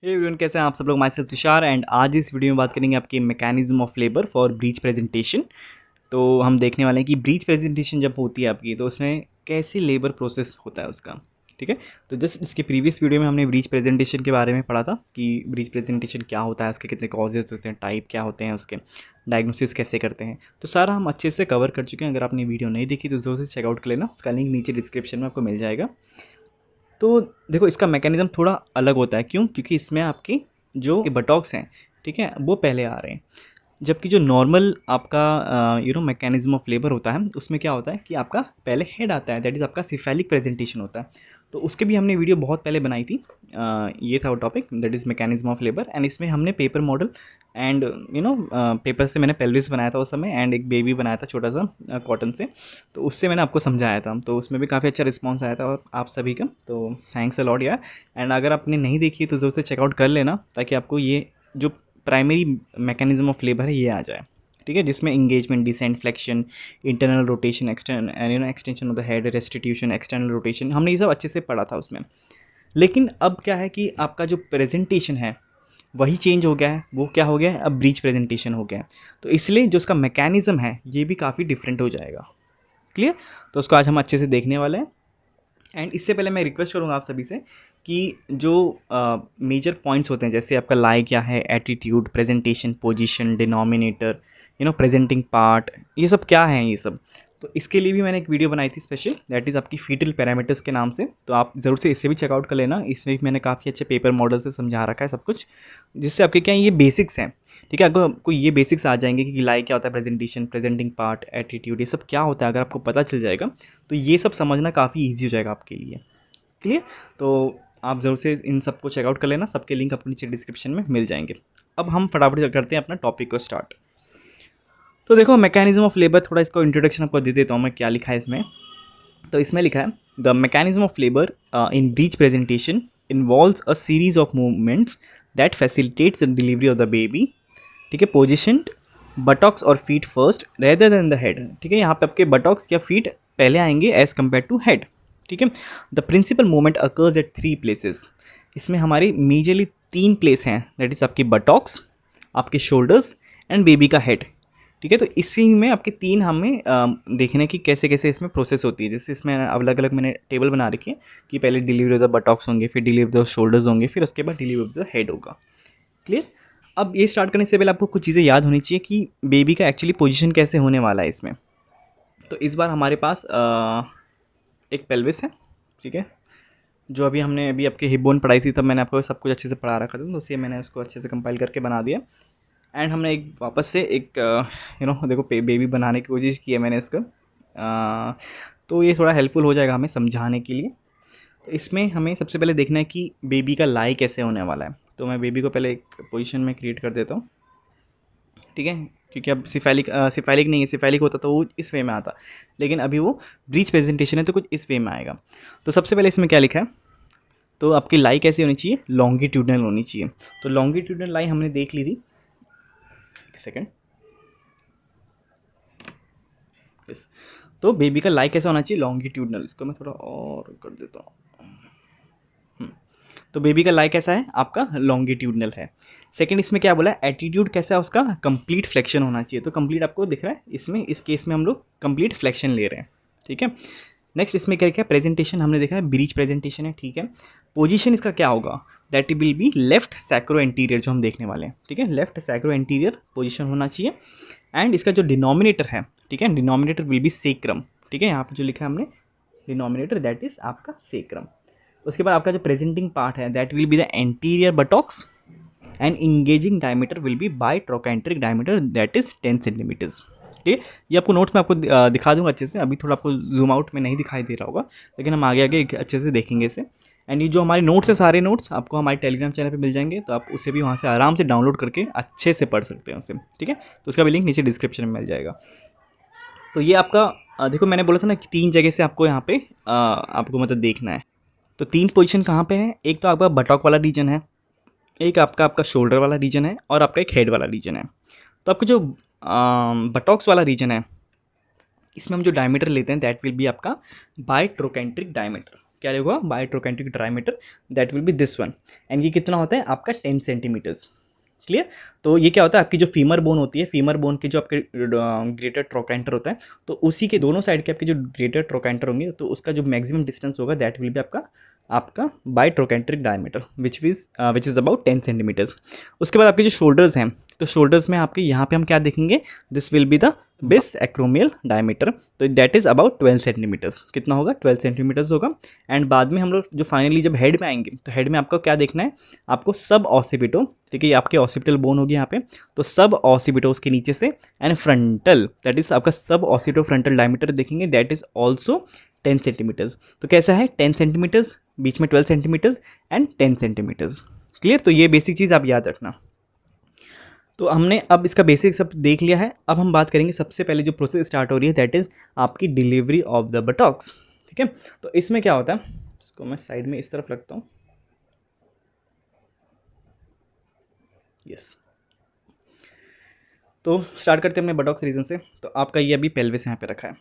Hey everyone, कैसे हैं आप सब लोग। माई सेल्फ तुषार एंड आज इस वीडियो में बात करेंगे आपकी mechanism of labour for breech presentation. तो हम देखने वाले हैं कि ब्रीच प्रेजेंटेशन जब होती है आपकी तो उसमें कैसे लेबर प्रोसेस होता है उसका। ठीक है, तो जस्ट इसके प्रीवियस वीडियो में हमने ब्रीच प्रेजेंटेशन के बारे में पढ़ा था कि ब्रीच प्रेजेंटेशन क्या होता है, उसके कितने कॉजेज होते हैं, टाइप क्या होते हैं, उसके डायग्नोसिस कैसे करते हैं। तो सारा हम अच्छे से कवर कर चुके हैं। अगर आपने वीडियो नहीं देखी तो ज़रूर से चेकआउट कर लेना, उसका लिंक नीचे डिस्क्रिप्शन में आपको मिल जाएगा। तो देखो, इसका मैकेनिज़्म थोड़ा अलग होता है। क्यों? क्योंकि इसमें आपकी जो बटॉक्स हैं, ठीक है, वो पहले आ रहे हैं। जबकि जो नॉर्मल आपका मैकेनिज़्म ऑफ लेबर होता है उसमें क्या होता है कि आपका पहले हेड आता है, दैट इज़ आपका सिफेलिक प्रेजेंटेशन होता है। तो उसके भी हमने वीडियो बहुत पहले बनाई थी। ये था वो topic, that is mechanism of labour. And इसमें हमने पेपर मॉडल एंड पेपर से मैंने पेल्विस बनाया था उस समय, एंड एक बेबी बनाया था छोटा सा कॉटन से। तो उससे मैंने आपको समझाया था, तो उसमें भी काफ़ी अच्छा रिस्पॉन्स आया था आप सभी का। तो थैंक्स अ लॉट यार। एंड अगर आपने नहीं देखी तो ज़रूर से चेकआउट कर लेना, ताकि आपको ये जो प्राइमरी मैकेनिज्म ऑफ लेबर है ये आ जाए। ठीक है, जिसमें engagement, descent, flexion, internal rotation, extension of the head, restitution, external rotation, हमने ये सब अच्छे से पढ़ा था उसमें। लेकिन अब क्या है कि आपका जो प्रेजेंटेशन है वही चेंज हो गया है। वो क्या हो गया है, अब ब्रीच प्रेजेंटेशन हो गया है। तो इसलिए जो उसका मैकेनिज्म है ये भी काफ़ी डिफरेंट हो जाएगा। क्लियर? तो उसको आज हम अच्छे से देखने वाले हैं। एंड इससे पहले मैं रिक्वेस्ट करूँगा आप सभी से कि जो मेजर पॉइंट्स होते हैं, जैसे आपका लाई क्या है, attitude, presentation, position, denominator, presenting part, ये सब क्या है ये सब। तो इसके लिए भी मैंने एक वीडियो बनाई थी स्पेशल, दैट इज़ आपकी फीटल पैरामीटर्स के नाम से। तो आप ज़रूर से इसे भी चेकआउट कर लेना। इसमें भी मैंने काफ़ी अच्छे पेपर मॉडल से समझा रखा है सब कुछ, जिससे आपके क्या ये बेसिक्स हैं। ठीक है, अगर आपको ये बेसिक्स आ जाएंगे कि लाई क्या होता है, प्रेजेंटेशन, प्रेजेंटिंग पार्ट, एटीट्यूड, ये सब क्या होता है, अगर आपको पता चल जाएगा तो ये सब समझना काफ़ी ईजी हो जाएगा आपके लिए। क्लियर? तो आप ज़रूर से इन सबको चेकआउट कर लेना, सबके लिंक अपने नीचे डिस्क्रिप्शन में मिल जाएंगे। अब हम फटाफट करते हैं अपना टॉपिक को स्टार्ट। तो देखो, मैकेनिज्म ऑफ लेबर, थोड़ा इसको इंट्रोडक्शन आपको दे देता हूँ मैं, क्या लिखा है इसमें। तो इसमें लिखा है the mechanism of labour in breech presentation involves a series of movements that facilitates the delivery of the baby. ठीक है, पोजिशनड बटॉक्स और feet first rather than the head. ठीक है, यहाँ पे आपके बटॉक्स या फीट पहले आएंगे एज कम्पेयर टू हेड। ठीक है, the principal movement occurs at 3 places. इसमें हमारी मेजरली 3 प्लेस हैं, दैट इज़ आपकी बटॉक्स, आपके शोल्डर्स एंड बेबी का हेड। ठीक है, तो इसी में आपके 3 हमें देखने की कैसे कैसे इसमें प्रोसेस होती है। जैसे इसमें अलग अलग मैंने टेबल बना रखी है कि पहले डिलीवरी ऑफ द बटॉक्स होंगे, फिर डिलीवरी ऑफ द शोल्डर्स होंगे, फिर उसके बाद डिलीवरी ऑफ द हेड होगा। क्लियर? अब ये स्टार्ट करने से पहले आपको कुछ चीज़ें याद होनी चाहिए कि बेबी का एक्चुअली पोजीशन कैसे होने वाला है इसमें। तो इस बार हमारे पास एक पेल्विस है। ठीक है, जो अभी आपके हिप बोन पढ़ाई थी तब मैंने आपको सब कुछ अच्छे से पढ़ा रखा था, तो उससे मैंने उसको अच्छे से कंपाइल करके बना दिया। एंड हमने एक वापस से एक देखो बेबी बनाने की कोशिश की है मैंने इसको। तो ये थोड़ा हेल्पफुल हो जाएगा हमें समझाने के लिए। तो इसमें हमें सबसे पहले देखना है कि बेबी का लाई कैसे होने वाला है। तो मैं बेबी को पहले एक पोजीशन में क्रिएट कर देता हूँ। ठीक है, क्योंकि अब सिफेलिक नहीं है, सिफेलिक होता तो वो इस वे में आता, लेकिन अभी वो ब्रीच प्रेजेंटेशन है तो कुछ इस वे में आएगा। तो सबसे पहले इसमें क्या लिखा है, तो आपकी लाई कैसी होनी चाहिए, लॉन्गिट्यूडनल होनी चाहिए। तो लॉन्गिट्यूडनल लाई हमने देख ली थी, एक सेकेंड। यस, तो बेबी का लाई कैसा होना चाहिए, लॉन्गिट्यूडनल। इसको मैं थोड़ा और कर देता हूँ। तो बेबी का लाई कैसा है आपका, लॉन्गिट्यूडनल है। सेकंड, इसमें क्या बोला है, एटीट्यूड कैसा है उसका, कंप्लीट फ्लेक्शन होना चाहिए। तो कंप्लीट आपको दिख रहा है इसमें, इस केस में हम लोग कंप्लीट फ्लेक्शन ले रहे हैं। ठीक है, नेक्स्ट इसमें क्या क्या, प्रेजेंटेशन हमने देखा है, ब्रीच प्रेजेंटेशन है। ठीक है, पोजीशन इसका क्या होगा, that will be left sacro anterior, जो हम देखने वाले हैं। ठीक है, लेफ्ट सैक्रो एंटीरियर पोजीशन होना चाहिए। एंड इसका जो डिनोमिनेटर है, ठीक है, डिनोमिनेटर विल बी सेक्रम। ठीक है, यहाँ पर जो लिखा है हमने डिनोमिनेटर, दैट इज आपका सेक्रम। उसके बाद आपका जो प्रेजेंटिंग पार्ट है, that will be the anterior buttocks and engaging diameter will be bitrochanteric diameter, that is 10 centimetres. ठीक है, ये आपको नोट्स में आपको दिखा दूंगा अच्छे से। अभी थोड़ा आपको जूम आउट में नहीं दिखाई दे रहा होगा, लेकिन हम आगे आगे अच्छे से देखेंगे इसे। एंड ये जो हमारे नोट्स है, सारे नोट्स आपको हमारे टेलीग्राम चैनल पे मिल जाएंगे, तो आप उसे भी वहाँ से आराम से डाउनलोड करके अच्छे से पढ़ सकते हैं उसे। ठीक है, तो उसका भी लिंक नीचे डिस्क्रिप्शन में मिल जाएगा। तो ये आपका देखो, मैंने बोला था ना कि 3 जगह से आपको यहाँ पे आपको मतलब देखना है। तो 3 पोजीशन कहाँ पे है, एक तो आपका बटॉक वाला रीजन है, एक आपका शोल्डर वाला रीजन है, और आपका एक हेड वाला रीजन है। तो आपका जो बटॉक्स वाला रीजन है, इसमें हम जो डायमीटर लेते हैं, दैट विल बी आपका बाय ट्रोकेंट्रिक डायमीटर। क्या होगा, bitrochanteric diameter, that will be this one. And ये कितना होता है आपका 10 सेंटीमीटर्स। क्लियर। तो ये क्या होता है, आपकी जो फीमर बोन होती है, फीमर बोन के जो आपके ग्रेटर ट्रोकेंटर होता है, तो उसी के दोनों साइड के आपके जो ग्रेटर ट्रोकेंटर होंगे, तो उसका जो मैक्सिमम डिस्टेंस होगा दैट विल बी आपका bitrochanteric diameter which is about 10 centimetres. उसके बाद आपके जो शोल्डर्स हैं, तो शोल्डर्स में आपके यहाँ पे हम क्या देखेंगे, this will be the base acromial diameter, तो दैट इज़ अबाउट 12 सेंटीमीटर्स। कितना होगा, 12 सेंटीमीटर्स होगा। एंड बाद में हम लोग जो फाइनली जब हेड में आएंगे, तो हेड में आपको क्या देखना है, आपको सब ऑसिपिटो, ठीक है, ये आपके ऑसिपिटल बोन होगी यहाँ पे, तो सब ऑसिपिटो उसके नीचे से, एंड फ्रंटल, दैट इज आपका सब ऑसिपिटो फ्रंटल डायमीटर देखेंगे, दैट इज ऑल्सो 10 सेंटीमीटर्स। तो कैसा है, 10 सेंटीमीटर्स, बीच में 12 सेंटीमीटर्स एंड 10 सेंटीमीटर्स। क्लियर। तो ये बेसिक चीज़ आप याद रखना। तो हमने अब इसका बेसिक सब देख लिया है। अब हम बात करेंगे, सबसे पहले जो प्रोसेस स्टार्ट हो रही है दैट इज़ आपकी डिलीवरी ऑफ द बटॉक्स। ठीक है, तो इसमें क्या होता है, इसको मैं साइड में इस तरफ रखता हूँ, यस। तो स्टार्ट करते हैं अपने बटॉक्स रीजन से। तो आपका ये अभी पेल्विस यहाँ पे रखा है।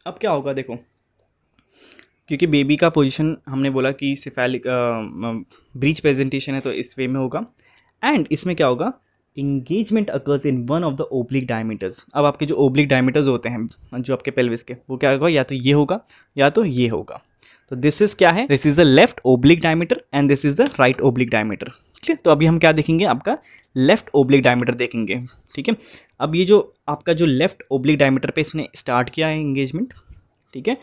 अब क्या होगा, देखो, क्योंकि बेबी का पोजीशन हमने बोला कि सिफेलिक ब्रीच प्रेजेंटेशन है, तो इस वे में होगा। एंड इसमें क्या होगा, engagement occurs in one of the oblique diameters. अब आपके जो ओब्लिक डायमीटर्स होते हैं जो आपके पेल्विस के, वो क्या होगा, या तो ये होगा या तो ये होगा। तो दिस इज क्या है, this is the left oblique diameter and this is the right oblique diameter. ठीक है, तो अभी हम क्या देखेंगे, आपका लेफ्ट ओब्लिक डायमीटर देखेंगे। ठीक है, अब ये जो आपका जो लेफ्ट ओब्लिक डायमीटर पे इसने स्टार्ट किया है इंगेजमेंट, ठीक है,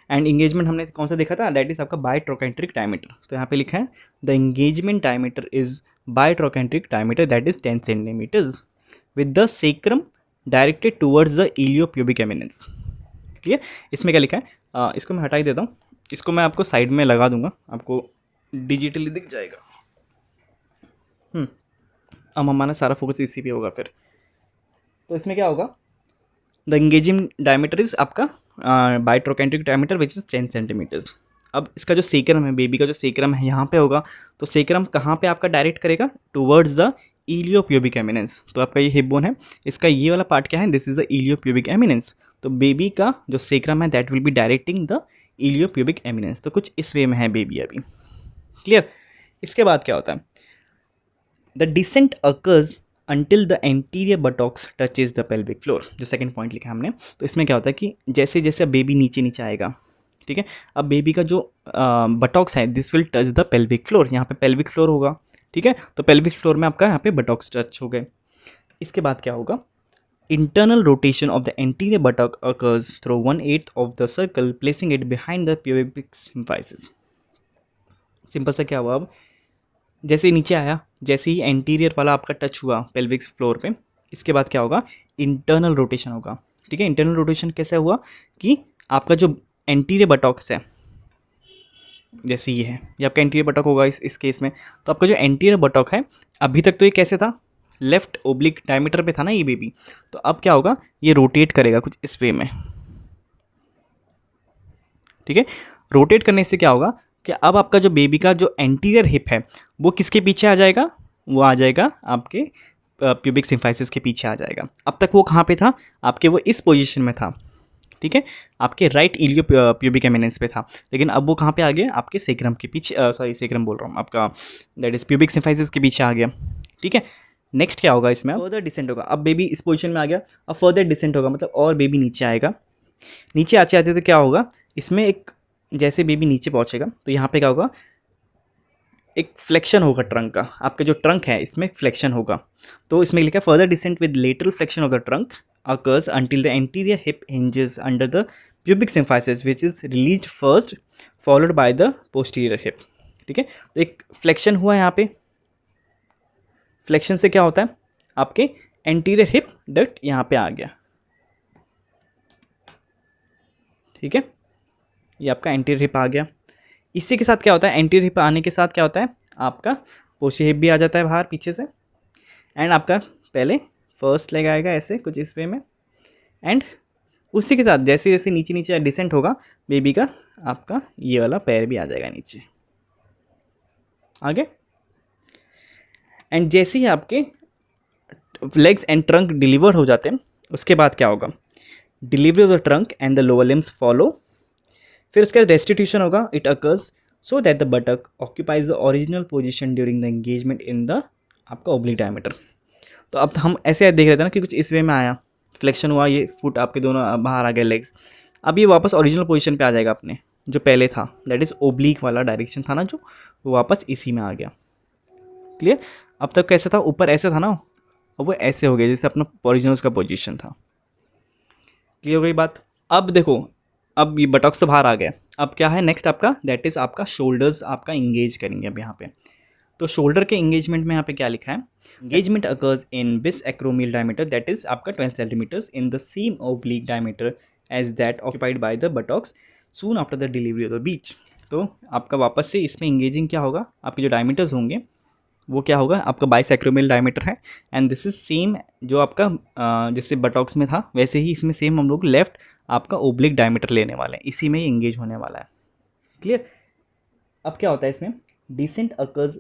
एंड इंगेजमेंट हमने कौन सा देखा था, दैट इज आपका बायोट्रोकेंट्रिक डायमीटर। तो यहाँ पे लिखा है the engagement diameter is bitrochanteric diameter that is 10 centimetres with the sacrum directed towards the iliopubic eminence. ठीक है, इसमें क्या लिखा है, इसको मैं हटा ही देता हूँ, इसको मैं आपको साइड में लगा दूंगा, आपको डिजिटली दिख जाएगा। अब हमारा सारा फोकस इसी पे होगा फिर। तो इसमें क्या होगा, द इंगेजिंग डायमीटर इज आपका bitrochanteric diameter which is 10 centimetres. अब इसका जो सेक्रम है, बेबी का जो सेक्रम है यहाँ पे होगा, तो सेक्रम कहाँ पे आपका डायरेक्ट करेगा, टूवर्ड्स द इलियोप्यूबिक एमिनेंस। तो आपका ये हिप बोन है, इसका ये वाला पार्ट क्या है, this is the iliopubic eminence. तो बेबी का जो सेक्रम है that will be directing the iliopubic eminence. तो कुछ इस वे में है बेबी अभी। क्लियर। इसके बाद क्या होता है, the descent occurs until the anterior buttocks touches the pelvic floor। जो सेकंड पॉइंट लिखा है हमने, तो इसमें क्या होता है कि जैसे जैसे बेबी नीचे नीचे आएगा, ठीक है, अब बेबी का जो बटॉक्स है this will touch the pelvic floor. यहाँ पे पेल्विक फ्लोर होगा, ठीक है, तो पेल्विक फ्लोर में आपका यहाँ पे बटॉक्स टच हो गए। इसके बाद क्या होगा, internal rotation of the anterior buttock occurs through 1/8 of the circle placing it behind the pubic symphysis. Simple सा क्या हुआ, अब जैसे ही नीचे आया, जैसे ही एंटीरियर वाला आपका टच हुआ पेल्विक फ्लोर पे, इसके बाद क्या होगा, इंटरनल रोटेशन होगा। ठीक है, इंटरनल रोटेशन कैसे हुआ कि आपका जो एंटीरियर बटॉक्स है, जैसे ये है, ये आपका एंटीरियर बटॉक होगा इस केस में। तो आपका जो एंटीरियर बटॉक है, अभी तक तो ये कैसे था, लेफ्ट ओब्लिक डायमीटर पे था ना ये बेबी, तो अब क्या होगा, ये रोटेट करेगा कुछ इस वे में। ठीक है, रोटेट करने से क्या होगा कि अब आपका जो बेबी का जो एंटीरियर हिप है वो किसके पीछे आ जाएगा, वो आ जाएगा आपके प्यूबिक सिम्फाइसिस के पीछे आ जाएगा। अब तक वो कहाँ पे था, आपके वो इस पोजीशन में था, ठीक है, आपके राइट इलियो प्यूबिक एमिनेंस पे था, लेकिन अब वो कहाँ पे आ गया, आपके सेक्रम के पीछे, सॉरी सेक्रम बोल रहा हूँ, आपका दैट इज प्यूबिक सिम्फाइसिस के पीछे आ गया। ठीक है, नेक्स्ट क्या होगा, इसमें फर्दर डिसेंट होगा। अब बेबी इस पोजीशन में आ गया, अब फर्दर डिसेंट होगा, मतलब और बेबी नीचे आएगा। नीचे आते आते तो क्या होगा, इसमें एक जैसे बेबी नीचे पहुंचेगा तो यहाँ पे क्या होगा, एक फ्लेक्शन होगा ट्रंक का, आपका जो ट्रंक है इसमें फ्लेक्शन होगा। तो इसमें लिखा है further descent with lateral flexion of the trunk occurs until the anterior hip hinges under the pubic symphysis which is release first followed by the posterior hip. ठीक है, तो एक फ्लेक्शन हुआ यहाँ पे, फ्लेक्शन से क्या होता है, आपके एंटीरियर हिप डक्ट यहाँ पे आ गया। ठीक है, ये आपका एंटीरियर हिप आ गया। इसी के साथ क्या होता है, एंटीरियर हिप आने के साथ क्या होता है, आपका पोस्टीरियर हिप भी आ जाता है बाहर पीछे से, एंड आपका पहले फर्स्ट लेग आएगा ऐसे कुछ इस वे में, एंड उसी के साथ जैसे जैसे नीचे नीचे डिसेंट होगा बेबी का, आपका ये वाला पैर भी आ जाएगा नीचे आगे। एंड जैसे ही आपके लेग्स एंड ट्रंक डिलीवर हो जाते हैं, उसके बाद क्या होगा, delivery of the trunk and the lower limbs follow फिर उसके बाद रेस्टिट्यूशन होगा, it occurs so that the बटक occupies the original position during the engagement in the आपका ओब्लिक डायमीटर। तो अब हम ऐसे देख रहे थे ना कि कुछ इस वे में आया, फ्लेक्शन हुआ, ये फुट आपके दोनों बाहर आ गए लेग्स, अब ये वापस ओरिजिनल पोजीशन पे आ जाएगा अपने जो पहले था, दैट इज़ ओब्लिक वाला डायरेक्शन था ना जो, वो वापस इसी में आ गया। क्लियर? अब तक कैसे था, ऊपर ऐसे था ना, अब वो ऐसे हो गया जैसे अपना ओरिजिनल उसका पोजीशन था। क्लियर हो गई बात? अब देखो, अब ये बटॉक्स तो बाहर आ गया, अब क्या है नेक्स्ट आपका, दैट इज़ आपका शोल्डर्स आपका इंगेज करेंगे अब यहाँ पे। तो शोल्डर के इंगेजमेंट में यहाँ पे क्या लिखा है, engagement occurs in bis acromial diameter that is आपका 12 centimeters in the same oblique diameter as that occupied by the buttocks soon after the delivery of the beach। तो आपका वापस से इसमें इंगेजिंग क्या होगा, आपके जो डायमीटर्स होंगे वो क्या होगा, आपका बाइस एक्रोमियल डायमीटर है, एंड दिस इज सेम जो आपका जैसे बटॉक्स में था वैसे ही इसमें सेम हम लोग लेफ्ट आपका ओब्लिक डायमीटर लेने वाले हैं, इसी में ही इंगेज होने वाला है। क्लियर? अब क्या होता है इसमें, descent occurs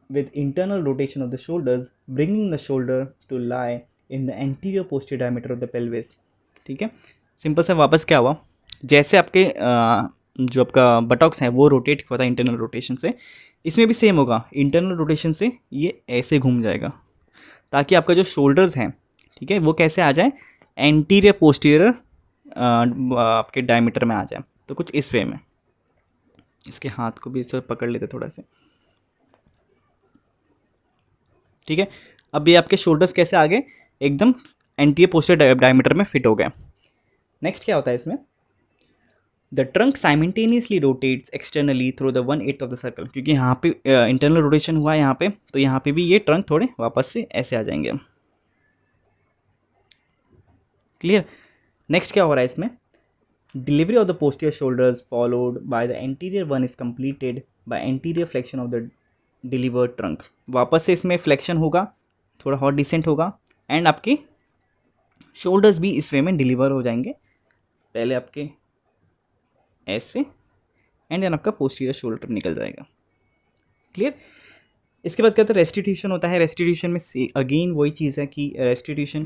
with internal rotation of the shoulders bringing the shoulder to lie in the anterior posterior diameter of the pelvis। ठीक है, सिंपल से वापस क्या हुआ, जैसे आपके जो आपका बटॉक्स है वो रोटेट होता है इंटरनल रोटेशन से, इसमें भी सेम होगा, इंटरनल रोटेशन से ये ऐसे घूम जाएगा ताकि आपका जो शोल्डर्स हैं, ठीक है, वो कैसे आ जाए, एंटीरियर पोस्टीरियर आपके डायमीटर में आ जाए। तो कुछ इस वे में, इसके हाथ को भी इस पर पकड़ लेते थोड़ा से, ठीक है। अब ये आपके शोल्डर्स कैसे आ गए, एकदम एंटीरियर पोस्टीरियर डायमीटर में फिट हो गए। नेक्स्ट क्या होता है इसमें, the trunk simultaneously rotates externally through the 1/8 of the circle, क्योंकि यहाँ पे इंटरनल रोटेशन हुआ है यहाँ पे, तो यहाँ पे भी ये ट्रंक थोड़े वापस से ऐसे आ जाएंगे। क्लियर? नेक्स्ट क्या हो रहा है इसमें, delivery of the posterior shoulders followed by the anterior one is completed by anterior flexion of the delivered trunk. वापस से इसमें फ्लेक्शन होगा, थोड़ा और डिसेंट होगा, एंड आपके शोल्डर्स भी इस वे में डिलीवर हो जाएंगे, पहले आपके ऐसे एंड देन आपका पोस्टीरियर शोल्डर निकल जाएगा। क्लियर? इसके बाद क्या होता है, रेस्टिट्यूशन होता है। रेस्टिट्यूशन में अगेन वही चीज़ है कि restitution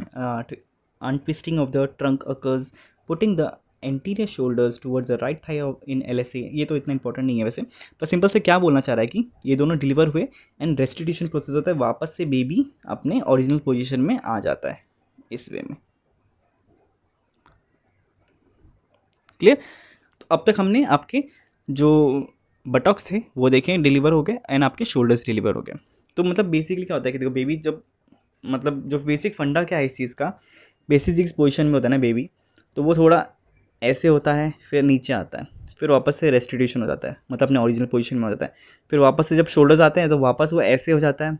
untwisting of the trunk occurs putting the anterior shoulders towards the right thigh in LSA। ये तो इतना इंपॉर्टेंट नहीं है वैसे, पर सिंपल से क्या बोलना चाह रहा है कि ये दोनों डिलीवर हुए एंड रेस्टिट्यूशन प्रोसेस होता है, वापस से बेबी अपने ओरिजिनल पोजीशन में आ जाता है इस वे में। क्लियर? तो अब तक हमने आपके जो बटॉक्स थे वो देखें डिलीवर हो गए एंड आपके शोल्डर्स डिलीवर हो गए। तो मतलब बेसिकली क्या होता है कि देखो बेबी जब, मतलब जो बेसिक फंडा क्या है इस चीज़ का, बेसिक जिस पोजीशन में होता है ना बेबी, तो वो थोड़ा ऐसे होता है, फिर नीचे आता है, फिर वापस से रेस्टिट्यूशन हो जाता है, मतलब अपने ओरिजिनल पोजीशन में हो जाता है, फिर वापस से जब शोल्डर्स आते हैं तो वापस वो ऐसे हो जाता है,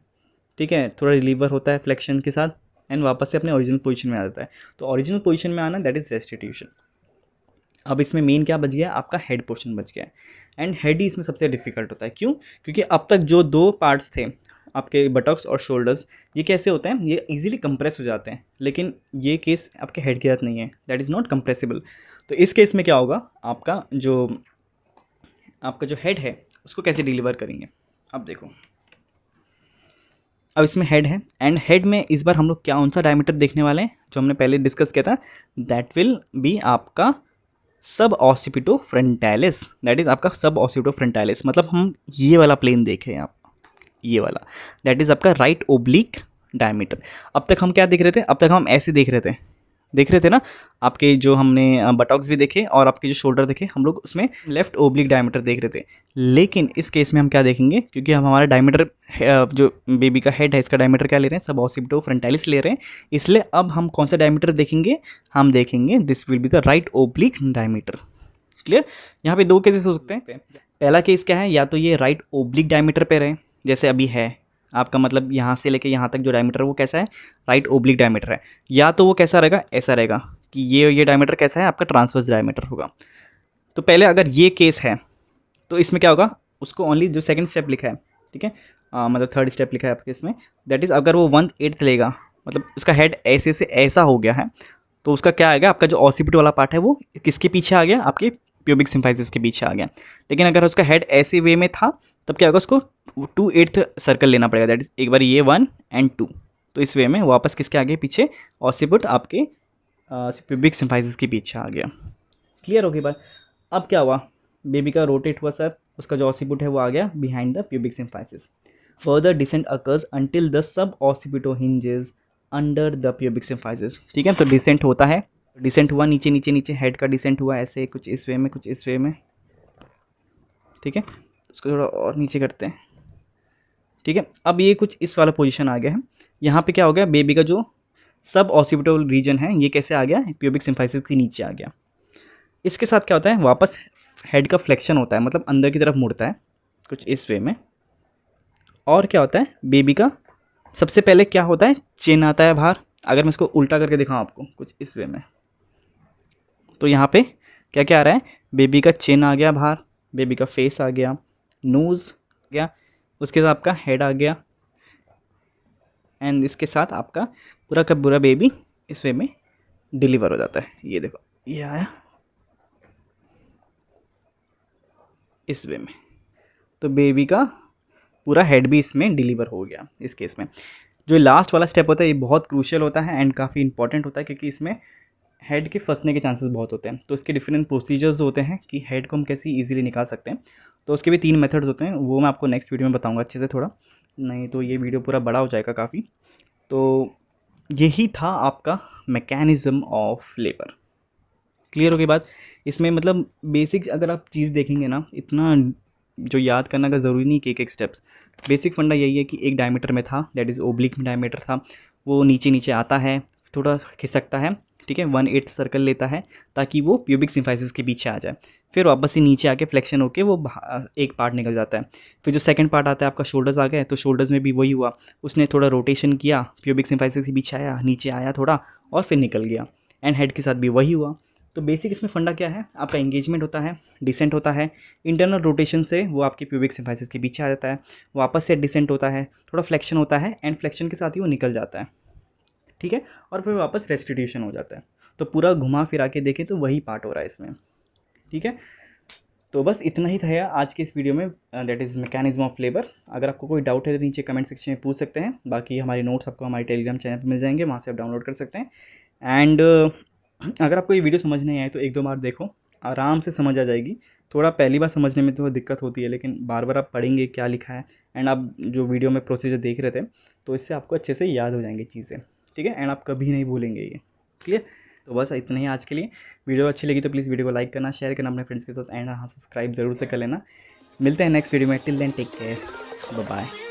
ठीक है, थोड़ा रिलीवर होता है फ्लेक्शन के साथ, एंड वापस से अपने ओरिजिनल पोजीशन में आ जाता है। तो ओरिजिनल पोजीशन में आना दैट इज़ रेस्टिट्यूशन। अब इसमें मेन क्या बच गया, आपका हेड पोर्शन बच गया है, एंड हेड ही इसमें सबसे डिफिकल्ट होता है। क्यों? क्योंकि अब तक जो दो पार्ट्स थे आपके बटॉक्स और शोल्डर्स, ये कैसे होते हैं, ये इजीली कंप्रेस हो जाते हैं, लेकिन ये केस आपके हेड के साथ नहीं है, दैट इज़ नॉट कंप्रेसिबल। तो इस केस में क्या होगा, आपका जो हेड है उसको कैसे डिलीवर करेंगे। अब देखो, अब इसमें हेड है, एंड हेड में इस बार हम लोग कौन सा डायमीटर देखने वाले हैं, जो हमने पहले डिस्कस किया था, दैट विल बी आपका सब ऑसिपिटो फ्रंटालिस, दैट इज़ आपका सब ऑसिपिटो फ्रंटालिस, मतलब हम ये वाला प्लेन देख रहे हैं, आप ये वाला, दैट इज़ आपका राइट ओब्लिक डायमीटर। अब तक हम क्या देख रहे थे, अब तक हम ऐसे देख रहे थे ना, आपके जो हमने बटॉक्स भी देखे और आपके जो शोल्डर देखे, हम लोग उसमें लेफ्ट ओब्लिक डायमीटर देख रहे थे। लेकिन इस केस में हम क्या देखेंगे, क्योंकि हम हमारा डायमीटर जो बेबी का हेड है इसका डायमीटर क्या ले रहे हैं, सब ऑसिपिटो फ्रंटालिस ले रहे हैं, इसलिए अब हम कौन सा डायमीटर देखेंगे, हम देखेंगे this will be the right oblique diameter. Clear? यहाँ पे दो केसेस हो सकते हैं। पहला केस क्या है, या तो ये राइट ओब्लिक डायमीटर पे रहे जैसे अभी है आपका, मतलब यहाँ से लेके यहाँ तक जो डायमीटर है वो कैसा है, राइट ओब्लिक डायमीटर है, या तो वो कैसा रहेगा, ऐसा रहेगा कि ये डायमीटर कैसा है, आपका ट्रांसवर्स डायमीटर होगा। तो पहले अगर ये केस है तो इसमें क्या होगा, उसको ओनली जो सेकंड स्टेप लिखा है, ठीक है, मतलब थर्ड स्टेप लिखा है आपके इसमें, दैट इज़ अगर वो 1/8 लेगा, मतलब उसका हेड ऐसे से ऐसा हो गया है, तो उसका क्या आएगा, आपका जो ऑसिपिट वाला पार्ट है वो किसके पीछे आ गया, आपके प्यूबिक सिम्फाइसिस के पीछे आ गया। लेकिन अगर उसका हेड ऐसे वे में था तब क्या होगा, उसको 2/8 सर्कल लेना पड़ेगा, दैट इज़ एक बार ये 1 and 2, तो इस वे में वापस किसके आगे पीछे, ऑसिपिट आपके प्यूबिक सिम्फाइसिस के पीछे आ गया। क्लियर होगी बात? अब क्या हुआ, बेबी का रोटेट हुआ सर, उसका जो ऑसिपिट है वो आ गया behind the pubic symphysis. Further descent occurs until the sub occipito hinges under the pubic symphysis. ठीक है, तो डिसेंट होता है, डिसेंट हुआ नीचे नीचे नीचे, हेड का डिसेंट हुआ ऐसे, कुछ इस वे में कुछ इस वे में। ठीक है, उसको थोड़ा और नीचे करते हैं। ठीक है, अब ये कुछ इस वाला पोजीशन आ गया है। यहाँ पे क्या हो गया, बेबी का जो सब ऑसिपिटल रीजन है ये कैसे आ गया, प्यूबिक सिम्फाइसिस के नीचे आ गया। इसके साथ क्या होता है, वापस हेड का फ्लेक्शन होता है, मतलब अंदर की तरफ मुड़ता है कुछ इस वे में। और क्या होता है, बेबी का सबसे पहले क्या होता है, चिन आता है बाहर। अगर मैं इसको उल्टा करके दिखाऊँ आपको कुछ इस वे में, तो यहाँ पे क्या क्या आ रहा है, बेबी का चिन आ गया बाहर, बेबी का फेस आ गया, नोज़ गया, उसके साथ आपका हेड आ गया, एंड इसके साथ आपका पूरा का पूरा बेबी इस वे में डिलीवर हो जाता है। ये देखो, ये आया इस वे में, तो बेबी का पूरा हेड भी इसमें डिलीवर हो गया। इस केस में जो लास्ट वाला स्टेप होता है ये बहुत क्रूशियल होता है एंड काफ़ी इंपॉर्टेंट होता है, क्योंकि इसमें हेड के फंसने के चांसेस बहुत होते हैं। तो इसके डिफरेंट प्रोसीजर्स होते हैं कि हेड को हम कैसे इजीली निकाल सकते हैं। तो उसके भी 3 मेथड्स होते हैं, वो मैं आपको नेक्स्ट वीडियो में बताऊंगा अच्छे से, थोड़ा नहीं तो ये वीडियो पूरा बड़ा हो जाएगा काफ़ी। तो यही था आपका मैकेनिज़्म ऑफ लेबर। क्लियर हो गई बात। इसमें मतलब बेसिक्स अगर आप चीज़ देखेंगे ना, इतना जो याद करना का ज़रूरी नहीं कि एक एक स्टेप्स। बेसिक फंडा यही है कि एक डायमीटर में था, दैट इज़ ओब्लिक में डायमीटर था, वो नीचे नीचे आता है, थोड़ा खिसकता है। ठीक है, 1/8 सर्कल लेता है ताकि वो प्यूबिक सिम्फाइसिस के पीछे आ जाए, फिर वापस से नीचे आके फ्लेक्शन होके वो एक पार्ट निकल जाता है। फिर जो सेकंड पार्ट आता है आपका शोल्डर्स आ गए, तो शोल्डर्स में भी वही हुआ, उसने थोड़ा रोटेशन किया, प्यूबिक सिम्फाइसिस के पीछे आया, नीचे आया थोड़ा और फिर निकल गया। एंड हेड के साथ भी वही हुआ। तो बेसिक इसमें फंडा क्या है, आपका एंगेजमेंट होता है, डिसेंट होता है, इंटरनल रोटेशन से वो आपके प्यूबिक सिम्फाइसिस के पीछे आ जाता है, वापस से डिसेंट होता है, थोड़ा फ्लेक्शन होता है, एंड फ्लेक्शन के साथ ही वो निकल जाता है। ठीक है, और फिर वापस रेस्टिट्यूशन हो जाता है। तो पूरा घुमा फिरा के देखें तो वही पार्ट हो रहा है इसमें। ठीक है, तो बस इतना ही था आज के इस वीडियो में, that is mechanism of labour. अगर आपको कोई डाउट है तो नीचे कमेंट सेक्शन में पूछ सकते हैं। बाकी हमारे नोट्स आपको हमारे टेलीग्राम चैनल पर मिल जाएंगे, वहाँ से आप डाउनलोड कर सकते हैं। एंड अगर आपको ये वीडियो समझ नहीं आए तो 1-2 बार देखो, आराम से समझ आ जाएगी। थोड़ा पहली बार समझने में तो दिक्कत होती है, लेकिन बार बार आप पढ़ेंगे क्या लिखा है, एंड आप जो वीडियो में प्रोसीजर देख रहे थे तो इससे आपको अच्छे से याद हो जाएंगी चीज़ें। ठीक है, एंड आप कभी नहीं भूलेंगे ये। क्लियर। तो बस इतना ही आज के लिए। वीडियो अच्छी लगी तो प्लीज़ वीडियो को लाइक करना, शेयर करना अपने फ्रेंड्स के साथ, एंड हाँ सब्सक्राइब ज़रूर से कर लेना। मिलते हैं नेक्स्ट वीडियो में। Till then take care, bye bye.